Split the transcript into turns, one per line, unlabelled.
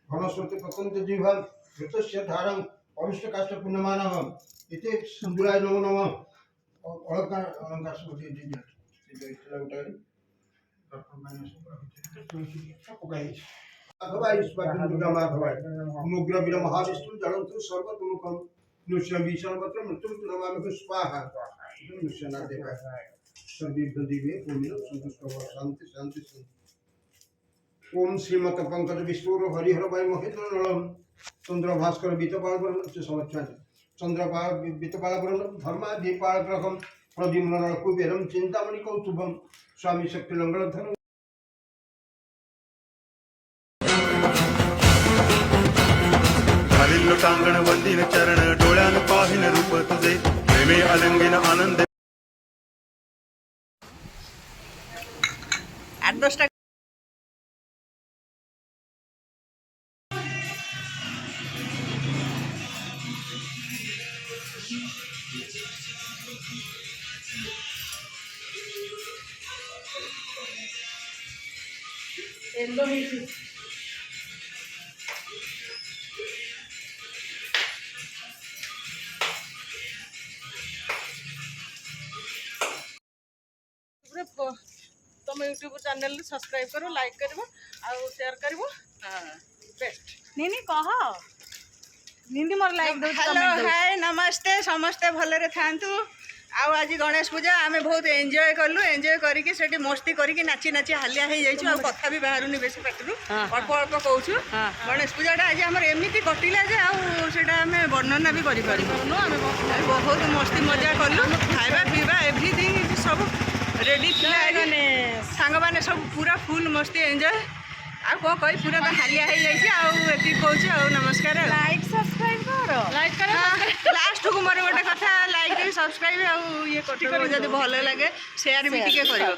घनस्वते पतन्त जीवं ऋतस्य धारं अविष्टकाष्ठ पुण्यमानः इति सिन्दूराय नमो नमः अलंकार सुमति मुग्र वीर महाविष्णु जलंतु सर्वतोमुखम नुष्य विषणवत्र मृत्युं नमामि स्वाहा नुष्यना देवा सर्वे दिवे पूर्ण संतुष्ट शांति शांति ओम श्रीमत पंकज विष्णु हरिहर वाय महेंद्र नलम चंद्र भास्कर बीतपाल समर्थ चंद्र बीतपाल धर्मा दीपाल ग्रहम प्रद्युम्न कुबेरम चिंतामणि कौस्तुभम स्वामी शक्ति लंगलधर
टांगण वंदीन चरण डोळ्यान पाहिन रूप तुझे प्रेमे अलंगिन आनंद
8-10 টাকা এলো হইছে तुम यूट्यूब चैनल सब्सक्राइब करो लाइक करो और शेयर करो बेस्ट नी कह निंदी मोर लाइक दो हेलो हाय नमस्ते समस्ते भलरे थांतु आज गणेश पूजा आम बहुत एंजॉय कलु एंजॉय करके सेठी मस्ती करके नाची नाची हालिया हो जाइछु आ कथा भी बाहरुनी बेसी पाटरू अल्प अल्प कहूछु गणेश पूजाटा आज हमर एमिति कटिला जे सेटा आम वर्णना भी करि पारिबनु आम बहुत मस्ती मजा कलु खाइबा पीबा एवरीथिंग सब रेडी थिला सांग माने सब पूरा फुल मस्ती एंजॉय आ को कहि पूरा तो हालिया हो जाइछि आ एति कहूछु आ नमस्कार लाइक सब्सक्राइब करो लास्ट को मोर गोटे कथा लाइक सब्सक्राइब आ ये करो जदी भले लागे शेयर भी टिके करियो